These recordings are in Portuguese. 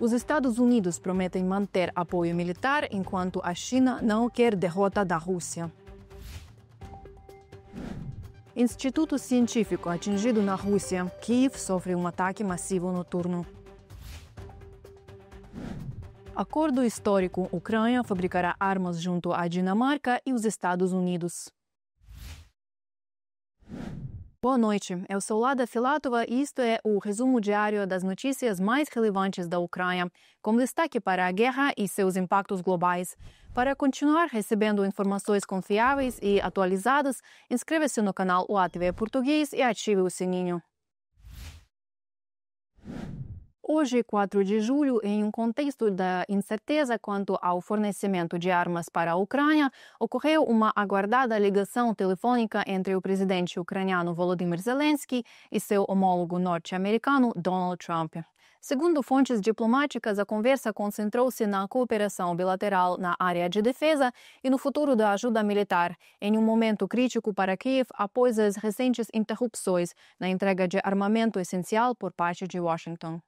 Os Estados Unidos prometem manter apoio militar enquanto a China não quer derrota da Rússia. Instituto científico atingido na Rússia. Kiev sofre um ataque massivo noturno. Acordo histórico. Ucrânia fabricará armas junto à Dinamarca e os Estados Unidos. Boa noite, eu sou Lada Filatova e isto é o resumo diário das notícias mais relevantes da Ucrânia, com destaque para a guerra e seus impactos globais. Para continuar recebendo informações confiáveis e atualizadas, inscreva-se no canal UATV Português e ative o sininho. Hoje, 4 de julho, em um contexto da incerteza quanto ao fornecimento de armas para a Ucrânia, ocorreu uma aguardada ligação telefônica entre o presidente ucraniano Volodymyr Zelensky e seu homólogo norte-americano Donald Trump. Segundo fontes diplomáticas, a conversa concentrou-se na cooperação bilateral na área de defesa e no futuro da ajuda militar, em um momento crítico para Kiev após as recentes interrupções na entrega de armamento essencial por parte de Washington.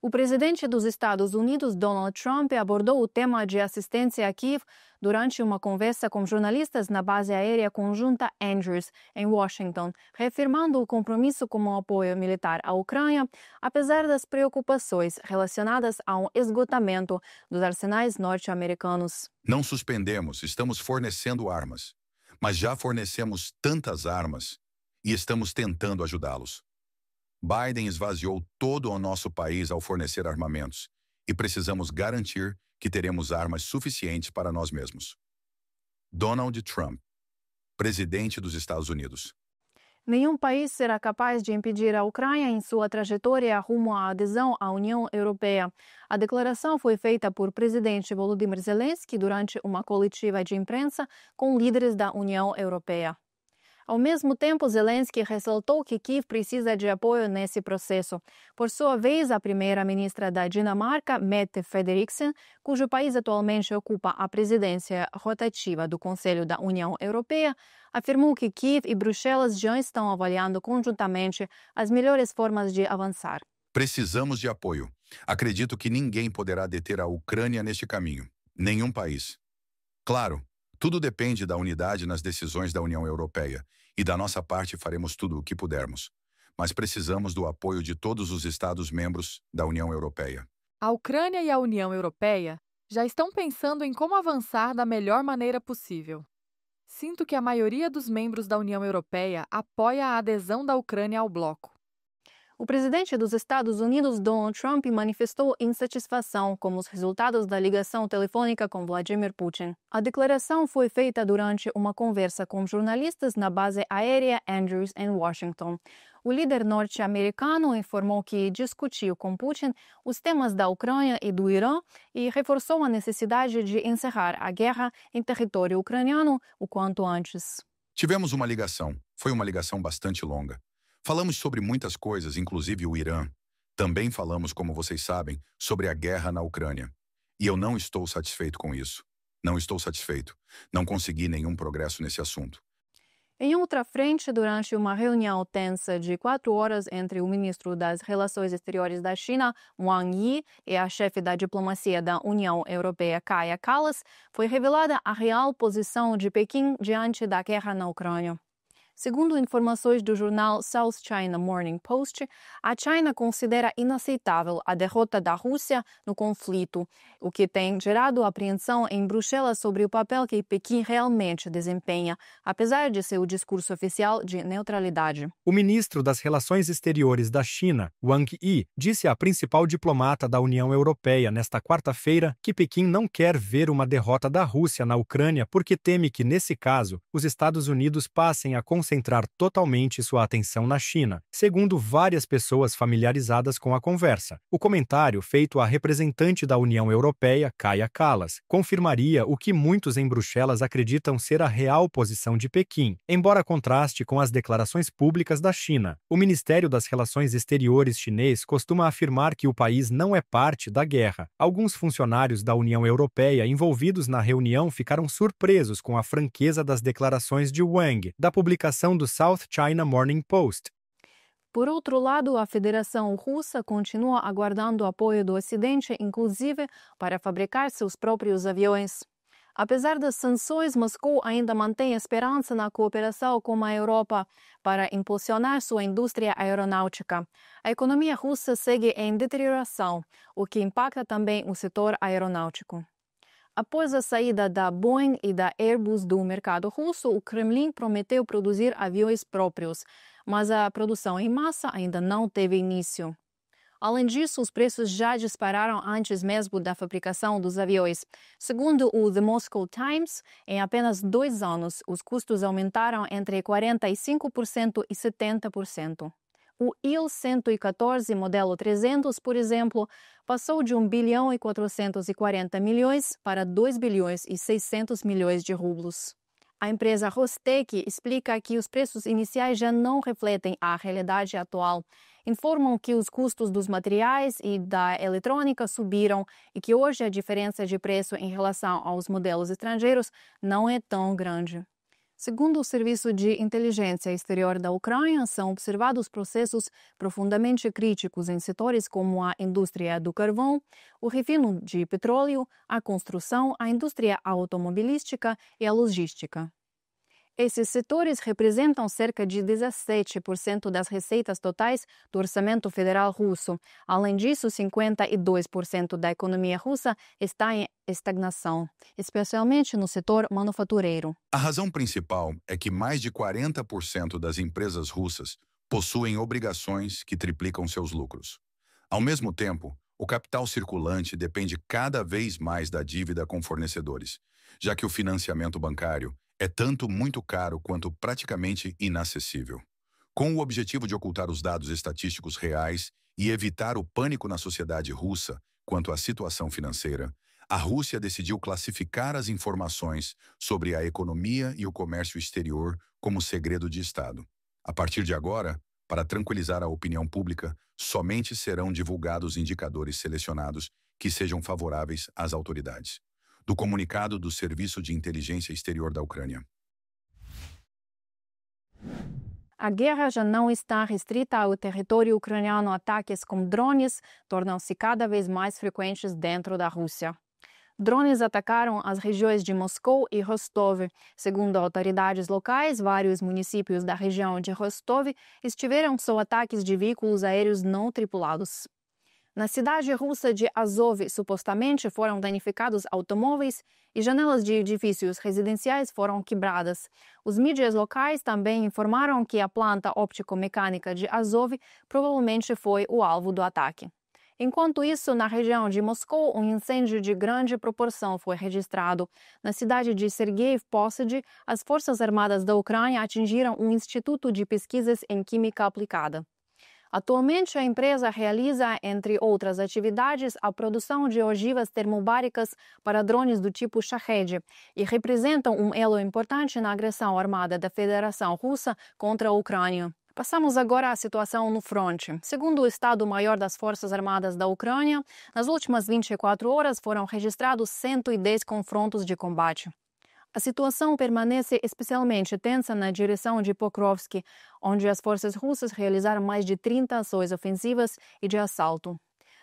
O presidente dos Estados Unidos, Donald Trump, abordou o tema de assistência a Kiev durante uma conversa com jornalistas na base aérea conjunta Andrews, em Washington, reafirmando o compromisso com o apoio militar à Ucrânia, apesar das preocupações relacionadas ao esgotamento dos arsenais norte-americanos. Não suspendemos, estamos fornecendo armas, mas já fornecemos tantas armas e estamos tentando ajudá-los. Biden esvaziou todo o nosso país ao fornecer armamentos e precisamos garantir que teremos armas suficientes para nós mesmos. Donald Trump, presidente dos Estados Unidos. Nenhum país será capaz de impedir a Ucrânia em sua trajetória rumo à adesão à União Europeia. A declaração foi feita por presidente Volodymyr Zelensky durante uma coletiva de imprensa com líderes da União Europeia. Ao mesmo tempo, Zelensky ressaltou que Kiev precisa de apoio nesse processo. Por sua vez, a primeira-ministra da Dinamarca, Mette Frederiksen, cujo país atualmente ocupa a presidência rotativa do Conselho da União Europeia, afirmou que Kiev e Bruxelas já estão avaliando conjuntamente as melhores formas de avançar. Precisamos de apoio. Acredito que ninguém poderá deter a Ucrânia neste caminho. Nenhum país. Claro, tudo depende da unidade nas decisões da União Europeia e da nossa parte faremos tudo o que pudermos. Mas precisamos do apoio de todos os Estados-membros da União Europeia. A Ucrânia e a União Europeia já estão pensando em como avançar da melhor maneira possível. Sinto que a maioria dos membros da União Europeia apoia a adesão da Ucrânia ao bloco. O presidente dos Estados Unidos, Donald Trump, manifestou insatisfação com os resultados da ligação telefônica com Vladimir Putin. A declaração foi feita durante uma conversa com jornalistas na base aérea Andrews, em Washington. O líder norte-americano informou que discutiu com Putin os temas da Ucrânia e do Irã e reforçou a necessidade de encerrar a guerra em território ucraniano o quanto antes. Tivemos uma ligação. Foi uma ligação bastante longa. Falamos sobre muitas coisas, inclusive o Irã. Também falamos, como vocês sabem, sobre a guerra na Ucrânia. E eu não estou satisfeito com isso. Não estou satisfeito. Não consegui nenhum progresso nesse assunto. Em outra frente, durante uma reunião tensa de 4 horas entre o ministro das Relações Exteriores da China, Wang Yi, e a chefe da diplomacia da União Europeia, Kaja Kallas, foi revelada a real posição de Pequim diante da guerra na Ucrânia. Segundo informações do jornal South China Morning Post, a China considera inaceitável a derrota da Rússia no conflito, o que tem gerado apreensão em Bruxelas sobre o papel que Pequim realmente desempenha, apesar de seu discurso oficial de neutralidade. O ministro das Relações Exteriores da China, Wang Yi, disse à principal diplomata da União Europeia nesta quarta-feira que Pequim não quer ver uma derrota da Rússia na Ucrânia porque teme que, nesse caso, os Estados Unidos passem a concentrar totalmente sua atenção na China, segundo várias pessoas familiarizadas com a conversa. O comentário feito à representante da União Europeia, Kaja Kallas, confirmaria o que muitos em Bruxelas acreditam ser a real posição de Pequim, embora contraste com as declarações públicas da China. O Ministério das Relações Exteriores chinês costuma afirmar que o país não é parte da guerra. Alguns funcionários da União Europeia envolvidos na reunião ficaram surpresos com a franqueza das declarações de Wang, da publicação do South China Morning Post. Por outro lado, a Federação Russa continua aguardando o apoio do Ocidente, inclusive para fabricar seus próprios aviões. Apesar das sanções, Moscou ainda mantém esperança na cooperação com a Europa para impulsionar sua indústria aeronáutica. A economia russa segue em deterioração, o que impacta também o setor aeronáutico. Após a saída da Boeing e da Airbus do mercado russo, o Kremlin prometeu produzir aviões próprios, mas a produção em massa ainda não teve início. Além disso, os preços já dispararam antes mesmo da fabricação dos aviões. Segundo o The Moscow Times, em apenas 2 anos, os custos aumentaram entre 45% e 70%. O Il-114 modelo 300, por exemplo, passou de 1 bilhão e 440 milhões para 2 bilhões e 600 milhões de rublos. A empresa Rostec explica que os preços iniciais já não refletem a realidade atual. Informam que os custos dos materiais e da eletrônica subiram e que hoje a diferença de preço em relação aos modelos estrangeiros não é tão grande. Segundo o Serviço de Inteligência Exterior da Ucrânia, são observados processos profundamente críticos em setores como a indústria do carvão, o refino de petróleo, a construção, a indústria automobilística e a logística. Esses setores representam cerca de 17% das receitas totais do orçamento federal russo. Além disso, 52% da economia russa está em estagnação, especialmente no setor manufatureiro. A razão principal é que mais de 40% das empresas russas possuem obrigações que triplicam seus lucros. Ao mesmo tempo, o capital circulante depende cada vez mais da dívida com fornecedores, já que o financiamento bancário é tanto muito caro quanto praticamente inacessível. Com o objetivo de ocultar os dados estatísticos reais e evitar o pânico na sociedade russa quanto à situação financeira, a Rússia decidiu classificar as informações sobre a economia e o comércio exterior como segredo de Estado. A partir de agora, para tranquilizar a opinião pública, somente serão divulgados indicadores selecionados que sejam favoráveis às autoridades. Do comunicado do Serviço de Inteligência Exterior da Ucrânia. A guerra já não está restrita ao território ucraniano. Ataques com drones tornam-se cada vez mais frequentes dentro da Rússia. Drones atacaram as regiões de Moscou e Rostov. Segundo autoridades locais, vários municípios da região de Rostov estiveram sob ataques de veículos aéreos não tripulados. Na cidade russa de Azov, supostamente foram danificados automóveis e janelas de edifícios residenciais foram quebradas. Os mídias locais também informaram que a planta óptico-mecânica de Azov provavelmente foi o alvo do ataque. Enquanto isso, na região de Moscou, um incêndio de grande proporção foi registrado. Na cidade de Sergei Posad, as Forças Armadas da Ucrânia atingiram um instituto de pesquisas em química aplicada. Atualmente, a empresa realiza, entre outras atividades, a produção de ogivas termobáricas para drones do tipo Shahed e representam um elo importante na agressão armada da Federação Russa contra a Ucrânia. Passamos agora à situação no fronte. Segundo o Estado-Maior das Forças Armadas da Ucrânia, nas últimas 24 horas foram registrados 110 confrontos de combate. A situação permanece especialmente tensa na direção de Pokrovsk, onde as forças russas realizaram mais de 30 ações ofensivas e de assalto.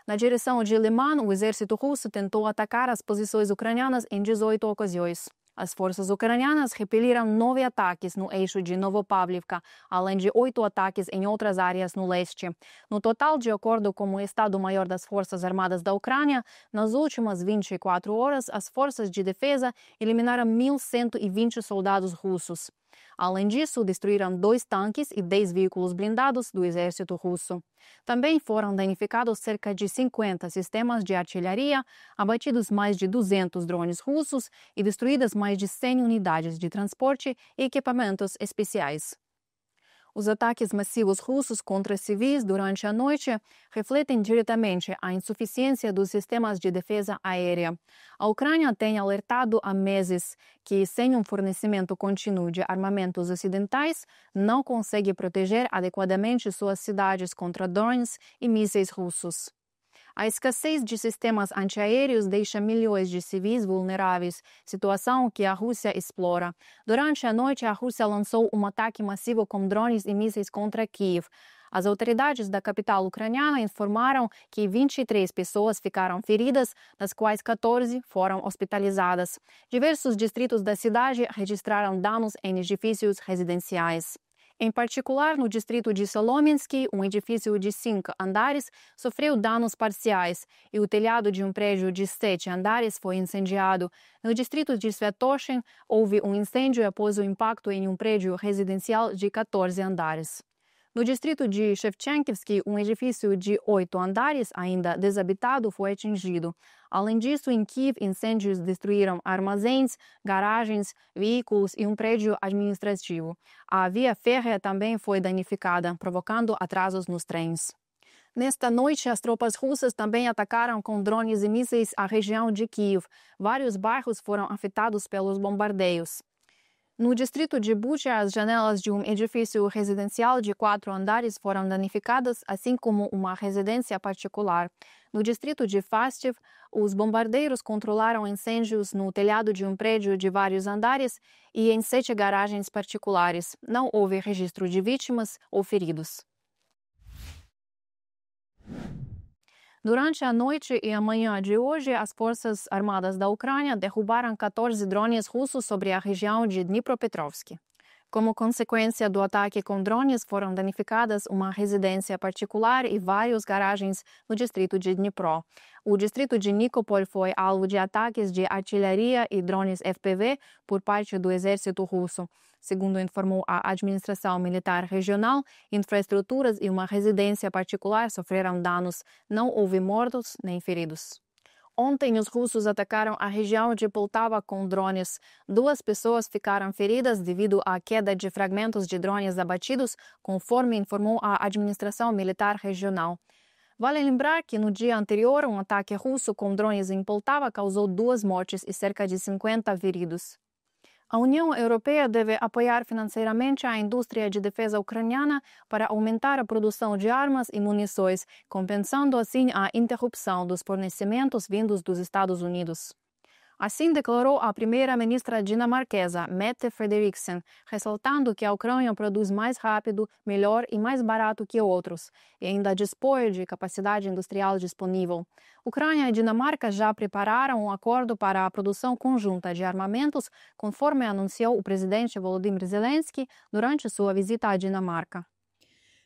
Na direção de Liman, o exército russo tentou atacar as posições ucranianas em 18 ocasiões. As forças ucranianas repeliram 9 ataques no eixo de Novopavlivka, além de 8 ataques em outras áreas no leste. No total, de acordo com o Estado-Maior das Forças Armadas da Ucrânia, nas últimas 24 horas, as forças de defesa eliminaram 1.120 soldados russos. Além disso, destruíram 2 tanques e 10 veículos blindados do exército russo. Também foram danificados cerca de 50 sistemas de artilharia, abatidos mais de 200 drones russos e destruídas mais de 100 unidades de transporte e equipamentos especiais. Os ataques massivos russos contra civis durante a noite refletem diretamente a insuficiência dos sistemas de defesa aérea. A Ucrânia tem alertado há meses que, sem um fornecimento contínuo de armamentos ocidentais, não consegue proteger adequadamente suas cidades contra drones e mísseis russos. A escassez de sistemas antiaéreos deixa milhões de civis vulneráveis, situação que a Rússia explora. Durante a noite, a Rússia lançou um ataque massivo com drones e mísseis contra Kiev. As autoridades da capital ucraniana informaram que 23 pessoas ficaram feridas, das quais 14 foram hospitalizadas. Diversos distritos da cidade registraram danos em edifícios residenciais. Em particular, no distrito de Solominsky, um edifício de 5 andares sofreu danos parciais e o telhado de um prédio de 7 andares foi incendiado. No distrito de Svetoshin, houve um incêndio após o impacto em um prédio residencial de 14 andares. No distrito de Shevchenkivsky, um edifício de 8 andares, ainda desabitado, foi atingido. Além disso, em Kiev, incêndios destruíram armazéns, garagens, veículos e um prédio administrativo. A via férrea também foi danificada, provocando atrasos nos trens. Nesta noite, as tropas russas também atacaram com drones e mísseis a região de Kiev. Vários bairros foram afetados pelos bombardeios. No distrito de Bucha, as janelas de um edifício residencial de 4 andares foram danificadas, assim como uma residência particular. No distrito de Fastev, os bombardeiros controlaram incêndios no telhado de um prédio de vários andares e em 7 garagens particulares. Não houve registro de vítimas ou feridos. Durante a noite e a manhã de hoje, as Forças Armadas da Ucrânia derrubaram 14 drones russos sobre a região de Dnipropetrovsk. Como consequência do ataque com drones, foram danificadas uma residência particular e várias garagens no distrito de Dnipro. O distrito de Nikopol foi alvo de ataques de artilharia e drones FPV por parte do exército russo. Segundo informou a administração militar regional, infraestruturas e uma residência particular sofreram danos. Não houve mortos nem feridos. Ontem, os russos atacaram a região de Poltava com drones. 2 pessoas ficaram feridas devido à queda de fragmentos de drones abatidos, conforme informou a administração militar regional. Vale lembrar que no dia anterior, um ataque russo com drones em Poltava causou 2 mortes e cerca de 50 feridos. A União Europeia deve apoiar financeiramente a indústria de defesa ucraniana para aumentar a produção de armas e munições, compensando assim a interrupção dos fornecimentos vindos dos Estados Unidos. Assim declarou a primeira-ministra dinamarquesa, Mette Frederiksen, ressaltando que a Ucrânia produz mais rápido, melhor e mais barato que outros, e ainda dispõe de capacidade industrial disponível. Ucrânia e Dinamarca já prepararam um acordo para a produção conjunta de armamentos, conforme anunciou o presidente Volodymyr Zelensky durante sua visita à Dinamarca.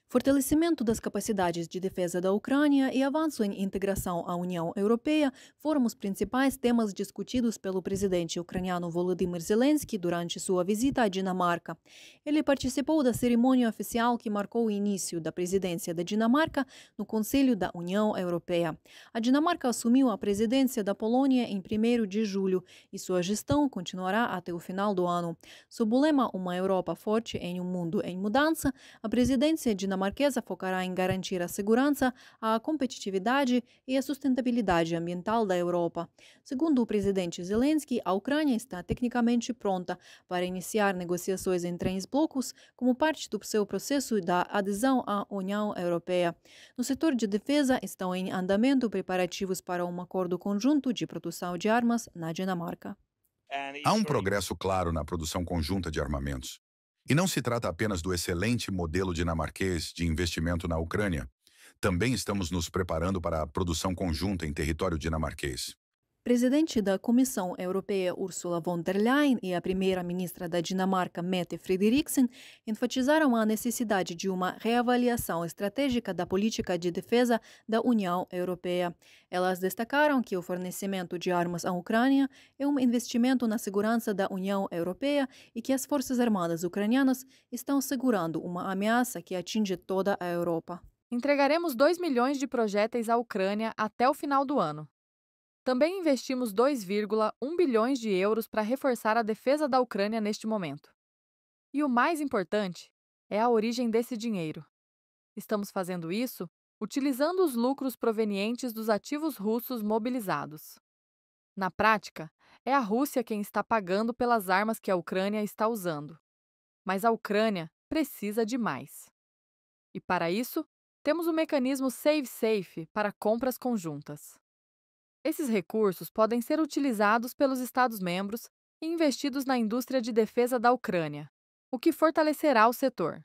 Fortalecimento das capacidades de defesa da Ucrânia e avanço em integração à União Europeia foram os principais temas discutidos pelo presidente ucraniano Volodymyr Zelensky durante sua visita à Dinamarca. Ele participou da cerimônia oficial que marcou o início da presidência da Dinamarca no Conselho da União Europeia. A Dinamarca assumiu a presidência da Polônia em 1º de julho e sua gestão continuará até o final do ano. Sob o lema Uma Europa Forte em um Mundo em Mudança, a presidência dinamarquesa focará em garantir a segurança, a competitividade e a sustentabilidade ambiental da Europa. Segundo o presidente Zelensky, a Ucrânia está tecnicamente pronta para iniciar negociações em 3 blocos como parte do seu processo da adesão à União Europeia. No setor de defesa, estão em andamento preparativos para um acordo conjunto de produção de armas na Dinamarca. Há um progresso claro na produção conjunta de armamentos. E não se trata apenas do excelente modelo dinamarquês de investimento na Ucrânia. Também estamos nos preparando para a produção conjunta em território dinamarquês. Presidente da Comissão Europeia Ursula von der Leyen e a primeira-ministra da Dinamarca Mette Frederiksen enfatizaram a necessidade de uma reavaliação estratégica da política de defesa da União Europeia. Elas destacaram que o fornecimento de armas à Ucrânia é um investimento na segurança da União Europeia e que as Forças Armadas ucranianas estão segurando uma ameaça que atinge toda a Europa. Entregaremos 2 milhões de projéteis à Ucrânia até o final do ano. Também investimos 2,1 bilhões de euros para reforçar a defesa da Ucrânia neste momento. E o mais importante é a origem desse dinheiro. Estamos fazendo isso utilizando os lucros provenientes dos ativos russos mobilizados. Na prática, é a Rússia quem está pagando pelas armas que a Ucrânia está usando. Mas a Ucrânia precisa de mais. E para isso, temos o mecanismo Save Safe para compras conjuntas. Esses recursos podem ser utilizados pelos Estados-membros e investidos na indústria de defesa da Ucrânia, o que fortalecerá o setor.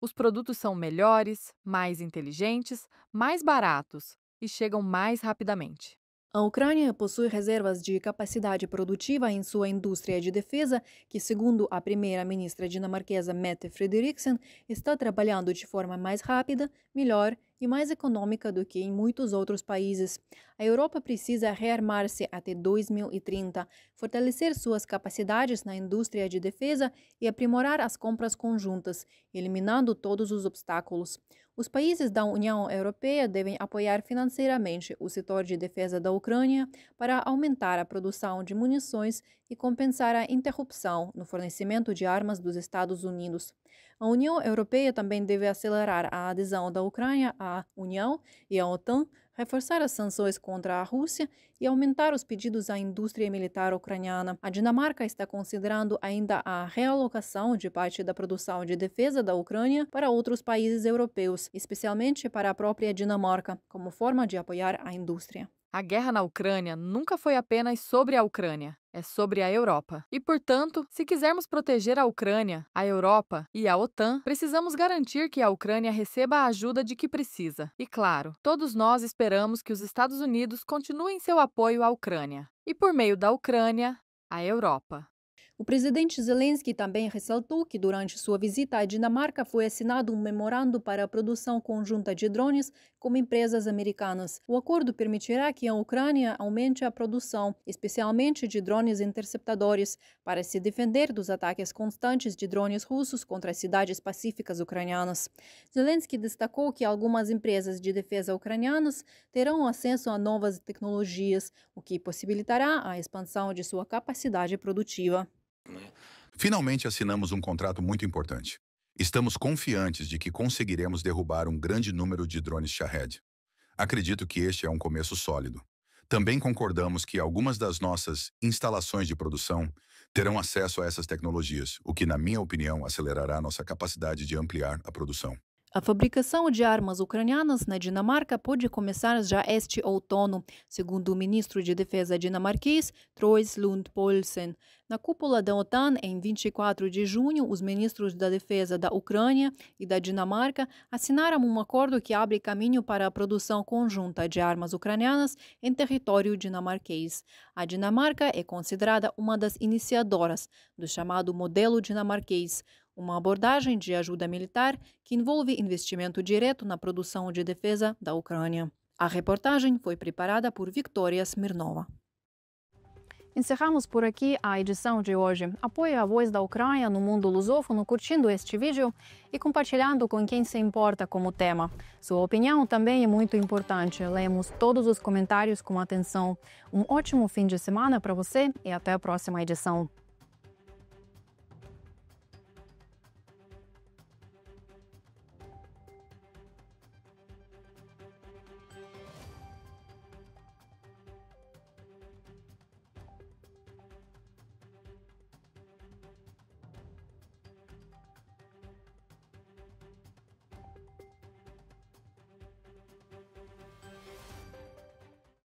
Os produtos são melhores, mais inteligentes, mais baratos e chegam mais rapidamente. A Ucrânia possui reservas de capacidade produtiva em sua indústria de defesa, que, segundo a primeira-ministra dinamarquesa Mette Frederiksen, está trabalhando de forma mais rápida, melhor e mais econômica do que em muitos outros países. A Europa precisa rearmar-se até 2030, fortalecer suas capacidades na indústria de defesa e aprimorar as compras conjuntas, eliminando todos os obstáculos. Os países da União Europeia devem apoiar financeiramente o setor de defesa da Ucrânia para aumentar a produção de munições e compensar a interrupção no fornecimento de armas dos Estados Unidos. A União Europeia também deve acelerar a adesão da Ucrânia à União e à OTAN, reforçar as sanções contra a Rússia e aumentar os pedidos à indústria militar ucraniana. A Dinamarca está considerando ainda a realocação de parte da produção de defesa da Ucrânia para outros países europeus, especialmente para a própria Dinamarca, como forma de apoiar a indústria. A guerra na Ucrânia nunca foi apenas sobre a Ucrânia, é sobre a Europa. E, portanto, se quisermos proteger a Ucrânia, a Europa e a OTAN, precisamos garantir que a Ucrânia receba a ajuda de que precisa. E, claro, todos nós esperamos que os Estados Unidos continuem seu apoio à Ucrânia. E, por meio da Ucrânia, a Europa. O presidente Zelensky também ressaltou que durante sua visita à Dinamarca foi assinado um memorando para a produção conjunta de drones com empresas americanas. O acordo permitirá que a Ucrânia aumente a produção, especialmente de drones interceptadores, para se defender dos ataques constantes de drones russos contra as cidades pacíficas ucranianas. Zelensky destacou que algumas empresas de defesa ucranianas terão acesso a novas tecnologias, o que possibilitará a expansão de sua capacidade produtiva. Finalmente assinamos um contrato muito importante. Estamos confiantes de que conseguiremos derrubar um grande número de drones Shahed. Acredito que este é um começo sólido. Também concordamos que algumas das nossas instalações de produção terão acesso a essas tecnologias, o que, na minha opinião, acelerará nossa capacidade de ampliar a produção. A fabricação de armas ucranianas na Dinamarca pode começar já este outono, segundo o ministro de Defesa dinamarquês, Troels Lund Poulsen. Na cúpula da OTAN, em 24 de junho, os ministros da Defesa da Ucrânia e da Dinamarca assinaram um acordo que abre caminho para a produção conjunta de armas ucranianas em território dinamarquês. A Dinamarca é considerada uma das iniciadoras do chamado modelo dinamarquês, uma abordagem de ajuda militar que envolve investimento direto na produção de defesa da Ucrânia. A reportagem foi preparada por Victoria Smirnova. Encerramos por aqui a edição de hoje. Apoie a Voz da Ucrânia no mundo lusófono curtindo este vídeo e compartilhando com quem se importa com o tema. Sua opinião também é muito importante. Lemos todos os comentários com atenção. Um ótimo fim de semana para você e até a próxima edição.